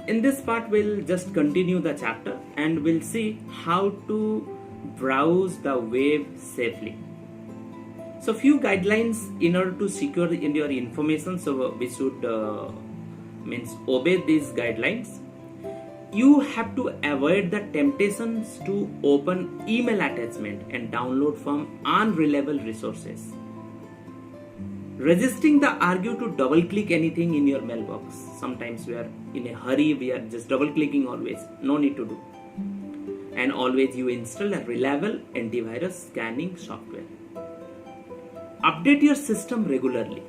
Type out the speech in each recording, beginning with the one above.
In this part, we'll just continue the chapter and we'll see how to browse the web safely. So few guidelines in order to secure your information. So we should obey these guidelines. You have to avoid the temptations to open email attachment and download from unreliable resources. Resisting the urge to double click anything in your mailbox. Sometimes we are in a hurry, we are just double clicking always. No need to do. And always you install a reliable antivirus scanning software. Update your system regularly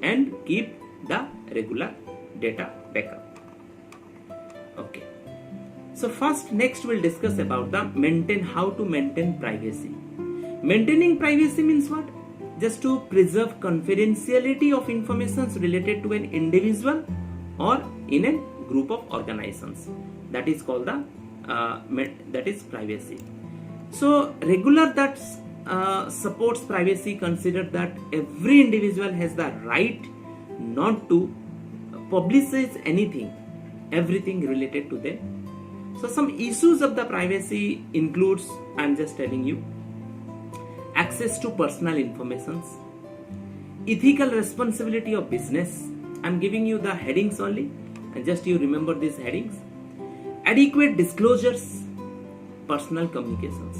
and keep the regular data backup. Okay. So next we'll discuss about how to maintain privacy. Maintaining privacy means what? Just to preserve confidentiality of information related to an individual or in a group of organizations. That is called that is privacy. So regular that supports privacy consider that every individual has the right not to publicize everything related to them. So some issues of the privacy includes, I'm just telling you, access to personal information, ethical responsibility of business. I'm giving you the headings only and just you remember these headings. Adequate disclosures, personal communications.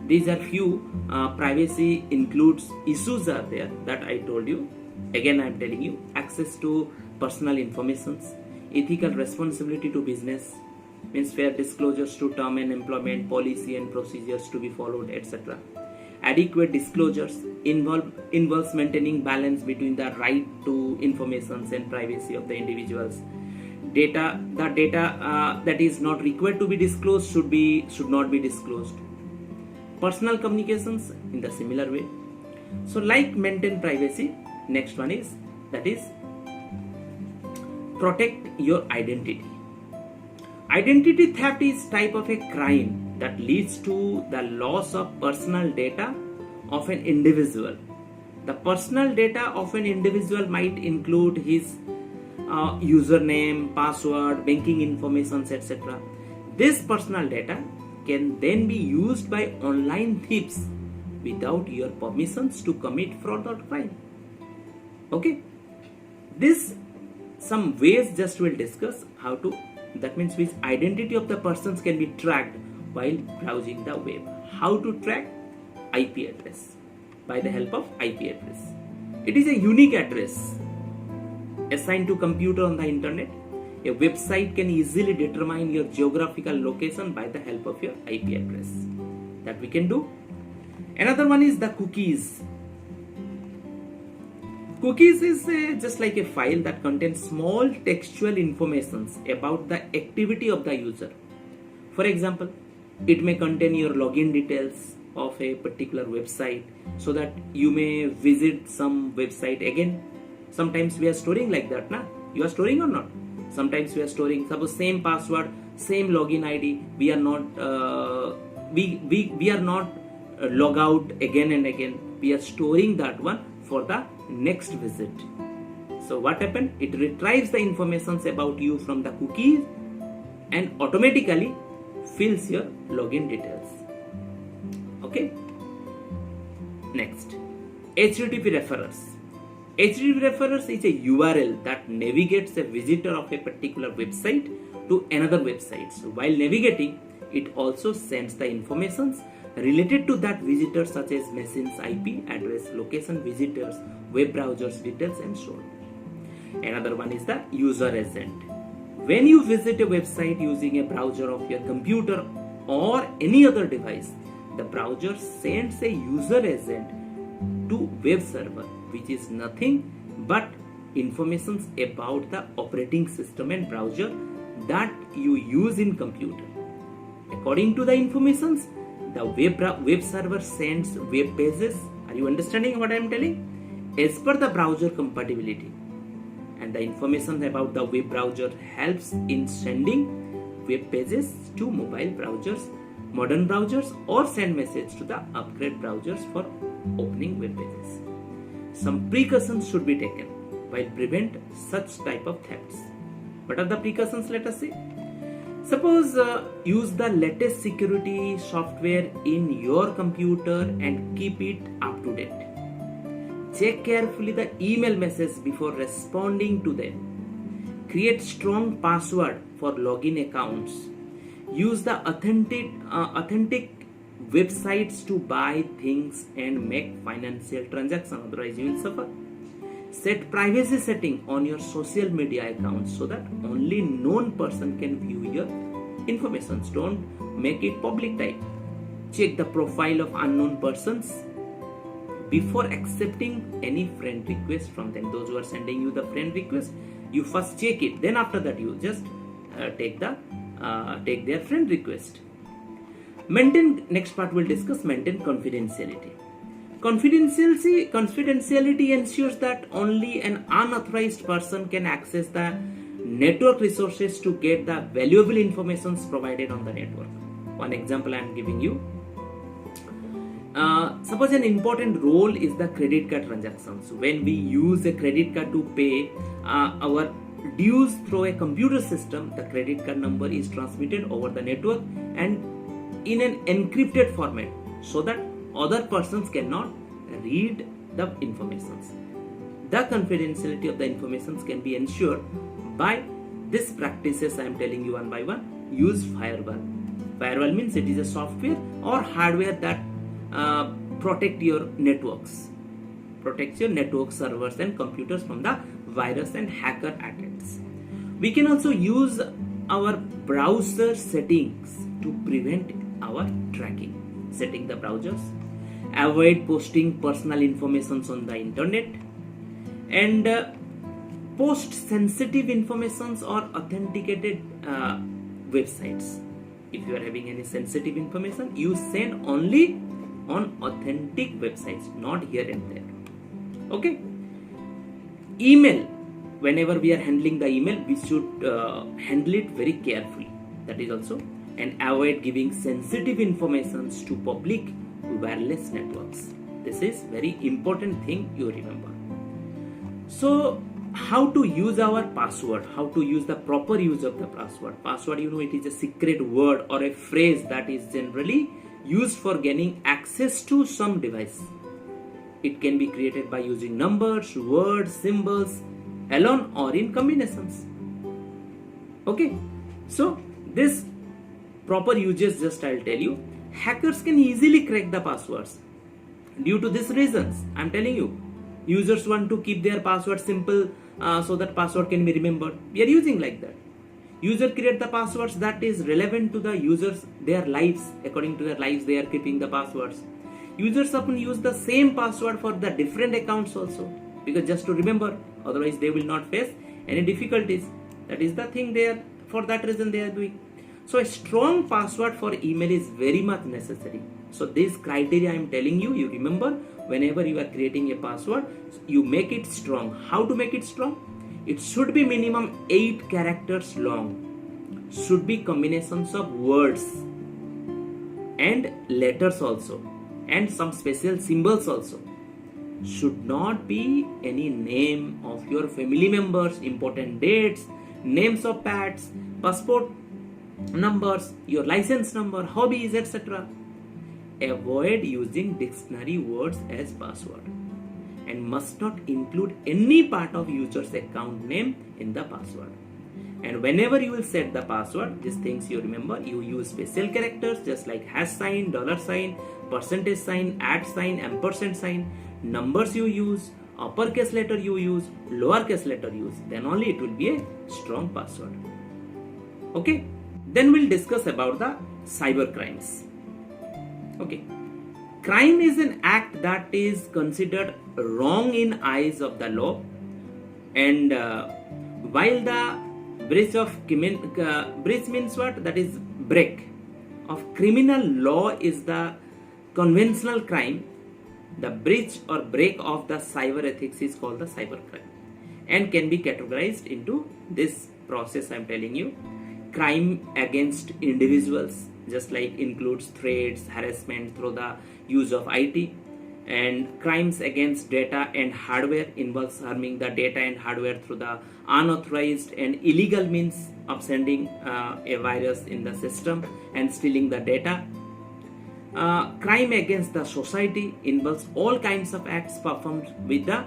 These are few privacy includes issues are there that I told you. Again I'm telling you, access to personal information, ethical responsibility to business, means fair disclosures to term and employment, policy and procedures to be followed, etc. Adequate disclosures involves maintaining balance between the right to information and privacy of the individuals. The data that is not required to be disclosed should not be disclosed. Personal communications in the similar way. So like maintain privacy, next one is protect your identity. Identity theft is type of a crime that leads to the loss of personal data of an individual. The personal data of an individual might include his username, password, banking information, etc. This personal data can then be used by online thieves without your permissions to commit fraud or crime. Okay, this some ways just we'll discuss how to, that means which identity of the persons can be tracked while browsing the web. How to track? IP address, by the help of IP address. It is a unique address assigned to computer on the internet. A website can easily determine your geographical location by the help of your IP address. That we can do. Another one is the cookies. Cookies is just like a file that contains small textual information about the activity of the user. For example, it may contain your login details of a particular website so that you may visit some website again. Sometimes we are storing like that, na? You are storing or not? Sometimes we are storing, suppose same password, same login ID. We are not we are not log out again and again. We are storing that one for the next visit. So what happened? It retrieves the information about you from the cookies and automatically fills your login details. Okay. Next, HTTP referrers. HTTP referrers is a URL that navigates a visitor of a particular website to another website. So while navigating, it also sends the informations related to that visitor such as machine's IP address, location, visitors, web browsers details and so on. Another one is the user agent. When you visit a website using a browser of your computer or any other device, the browser sends a user agent to web server, which is nothing but information about the operating system and browser that you use in computer. According to the informations, the web server sends web pages. Are you understanding what I am telling? As per the browser compatibility. And the information about the web browser helps in sending web pages to mobile browsers, modern browsers, or send message to the upgrade browsers for opening web pages. Some precautions should be taken while prevent such type of thefts. What are the precautions? Let us see. Suppose use the latest security software in your computer and keep it up to date. Check carefully the email message before responding to them. Create strong password for login accounts. Use the authentic websites to buy things and make financial transactions, otherwise you will suffer. Set privacy setting on your social media accounts so that only known person can view your information. Don't make it public type. Check the profile of unknown persons before accepting any friend request from them. Those who are sending you the friend request, you first check it, then after that you just take their friend request. Next part we'll discuss maintain confidentiality. Confidentiality ensures that only an unauthorized person can access the network resources to get the valuable information provided on the network. One example I am giving you. Suppose an important role is the credit card transactions. When we use a credit card to pay our dues through a computer system, the credit card number is transmitted over the network and in an encrypted format so that other persons cannot read the informations. The confidentiality of the informations can be ensured by these practices I am telling you one by one. Use firewall. Firewall means it is a software or hardware that protect your networks, protects your network servers and computers from the virus and hacker attacks. We can also use our browser settings to prevent our tracking. Setting the browsers, avoid posting personal information on the internet, and post sensitive informations or authenticated websites. If you are having any sensitive information, you send only on authentic websites, not here and there. Okay. Email. Whenever we are handling the email, we should handle it very carefully. That is also. And avoid giving sensitive informations to public wireless networks. This is very important thing you remember. So, how to use our password? How to use the proper use of the password? Password, you know, it is a secret word or a phrase that is generally used for gaining access to some device. It can be created by using numbers, words, symbols, alone or in combinations. Okay, so this proper uses, just I'll tell you. Hackers can easily crack the passwords. Due to these reasons, I'm telling you, users want to keep their password simple so that password can be remembered. We are using like that. User create the passwords that is relevant to the users, their lives. According to their lives, they are keeping the passwords. Users often use the same password for the different accounts also, because just to remember, otherwise they will not face any difficulties. That is the thing there. For that reason they are doing. So a strong password for email is very much necessary. So this criteria I am telling you, you remember whenever you are creating a password, you make it strong. How to make it strong? It should be minimum 8 characters long. Should be combinations of words and letters also, and some special symbols also. Should not be any name of your family members, important dates, names of pets, passport numbers, your license number, hobbies, etc. Avoid using dictionary words as password, and must not include any part of user's account name in the password. And whenever you will set the password, these things you remember, you use special characters just like hash sign, dollar sign, percentage sign, @ sign, ampersand sign. Numbers you use, uppercase letter you use, lowercase letter use, then only it will be a strong password. Okay, then we'll discuss about the cyber crimes. Okay, crime is an act that is considered wrong in eyes of the law, and while the breach means what? That is break of criminal law is the conventional crime. The breach or break of the cyber ethics is called the cyber crime, and can be categorized into this process I am telling you. Crime against individuals, just like includes threats, harassment through the use of IT, And crimes against data and hardware involves harming the data and hardware through the unauthorized and illegal means of sending a virus in the system and stealing the data. Crime against the society involves all kinds of acts performed with the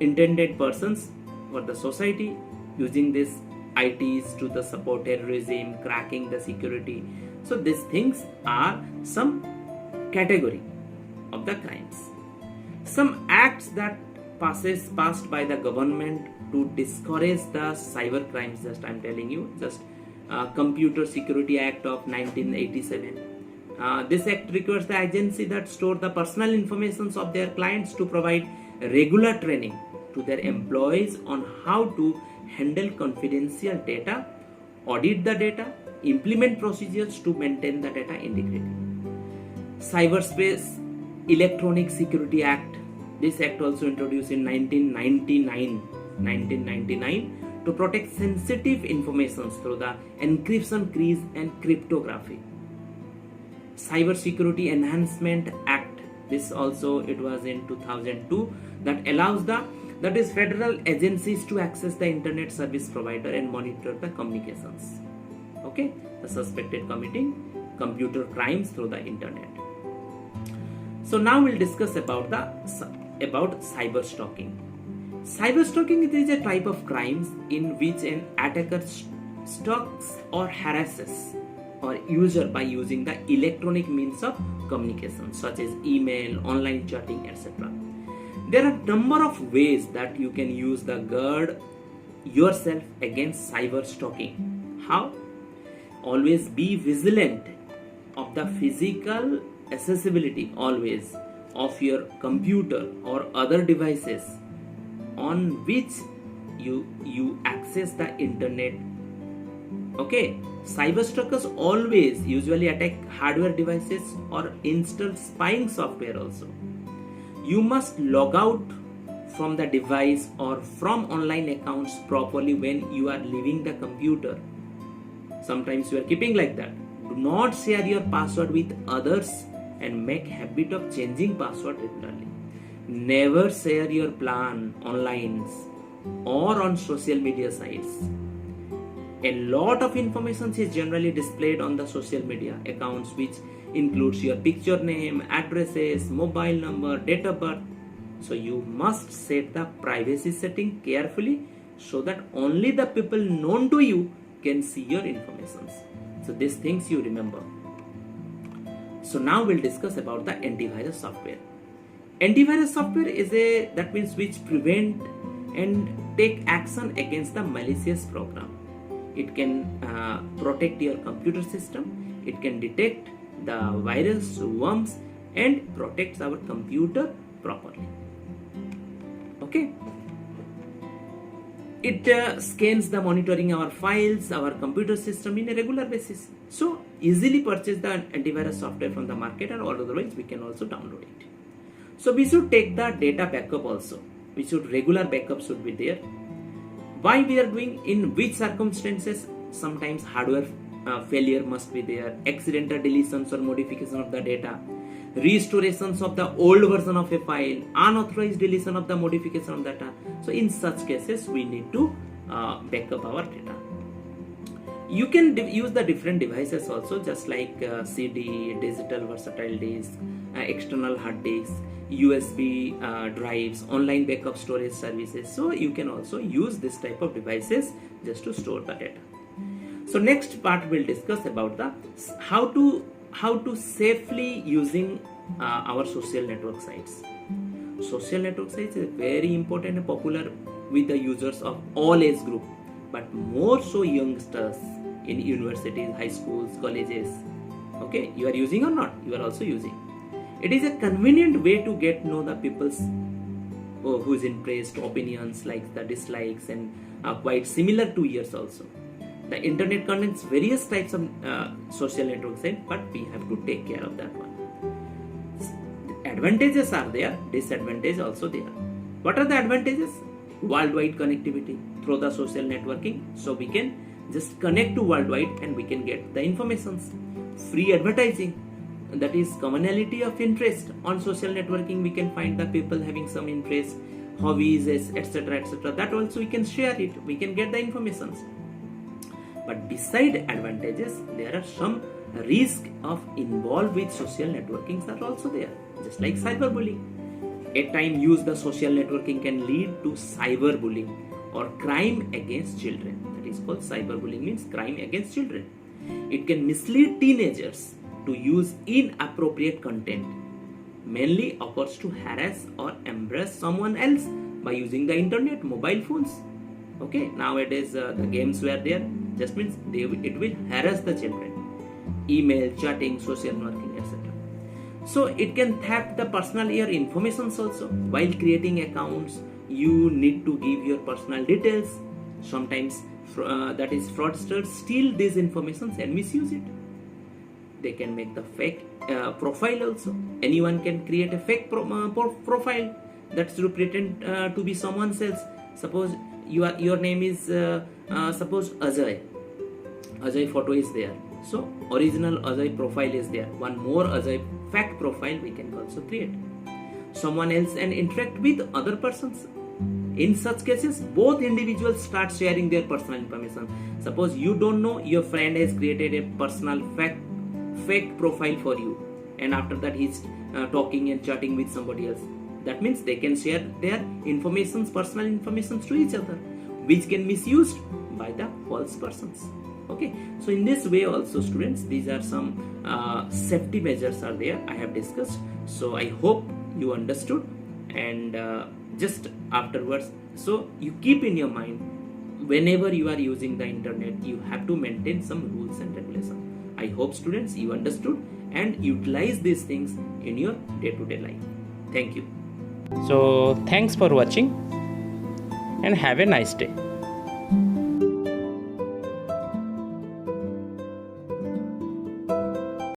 intended persons for the society, using these ITs to the support terrorism, cracking the security. So these things are some category of the crimes. Some acts that passed by the government to discourage the cyber crimes, just I'm telling you, just Computer Security Act of 1987. This act requires the agency that store the personal information of their clients to provide regular training to their employees on how to handle confidential data, audit the data, implement procedures to maintain the data integrity. Cyberspace Electronic Security Act. This act also introduced in 1999 to protect sensitive information through the encryption keys and cryptography. Cyber Security Enhancement Act. This also it was in 2002 that allows that is federal agencies to access the internet service provider and monitor the communications. Okay, the suspected committing computer crimes through the internet. So now we'll discuss about cyber stalking. Cyber stalking is a type of crimes in which an attacker stalks or harasses or user by using the electronic means of communication such as email, online chatting, etc. There are a number of ways that you can use the guard yourself against cyber stalking. How? Always be vigilant of the physical accessibility always of your computer or other devices on which you access the internet. Okay, cyber stalkers always usually attack hardware devices or install spying software also. You must log out from the device or from online accounts properly when you are leaving the computer. Sometimes you are keeping like that. Do not share your password with others and make habit of changing password regularly. Never share your plan online or on social media sites. A lot of information is generally displayed on the social media accounts, which includes your picture name, addresses, mobile number, date of birth. So you must set the privacy setting carefully so that only the people known to you can see your information. So these things you remember. So now we'll discuss about the antivirus software. Antivirus software is that means which prevent and take action against the malicious program. It can protect your computer system. It can detect the virus, worms, and protects our computer properly. Okay. It scans the monitoring our files, our computer system in a regular basis. So easily purchase the antivirus software from the market, or otherwise we can also download it. So we should take the data backup also. We should regular backup should be there. Why we are doing, in which circumstances? Sometimes hardware failure must be there, accidental deletions or modification of the data, restorations of the old version of a file, unauthorized deletion of the modification of data. So in such cases we need to back up our data. You can use the different devices also, just like CD, digital versatile disk, external hard disk, USB drives, online backup storage services. So you can also use this type of devices just to store the data. So next part we'll discuss about the how to safely using our social network sites. Social network sites is very important and popular with the users of all age group, but more so youngsters in universities, high schools, colleges. Okay, you are using or not? You are also using. It is a convenient way to get know the people's whose interest, opinions, likes, the dislikes, and quite similar to yours also. The internet contains various types of social network sites, but we have to take care of that one. Advantages are there, disadvantages also there. What are the advantages? Worldwide connectivity through the social networking, so we can just connect to worldwide and we can get the informations. Free advertising, that is commonality of interest. On social networking we can find the people having some interest, hobbies, etc, etc. That also we can share it, we can get the information. But beside advantages, there are some risk of involved with social networking are also there, just like cyberbullying. At time use the social networking can lead to cyberbullying or crime against children. That is called cyberbullying, means crime against children. It can mislead teenagers to use inappropriate content, mainly occurs to harass or embarrass someone else by using the internet, mobile phones. Okay, nowadays the games were there, just means it will harass the children. Email, chatting, social networking, etc. So it can theft the personal information also. While creating accounts, you need to give your personal details. Sometimes that is fraudsters steal these informations and misuse it. They can make the fake profile also. Anyone can create a fake profile that's to pretend to be someone else. Suppose your name is suppose Ajay. Ajay photo is there. So original Ajay profile is there. One more Ajay fake profile we can also create. Someone else and interact with other persons. In such cases, both individuals start sharing their personal information. Suppose you don't know, your friend has created a personal fake profile for you, and after that he's talking and chatting with somebody else. That means they can share their personal information to each other, which can misused by the false persons. Okay, so in this way also, students, these are some safety measures are there I have discussed. So I hope you understood, and just afterwards, so you keep in your mind, whenever you are using the internet, you have to maintain some rules and regulations. I hope, students, you understood and utilize these things in your day-to-day life. Thank you. So thanks for watching and have a nice day.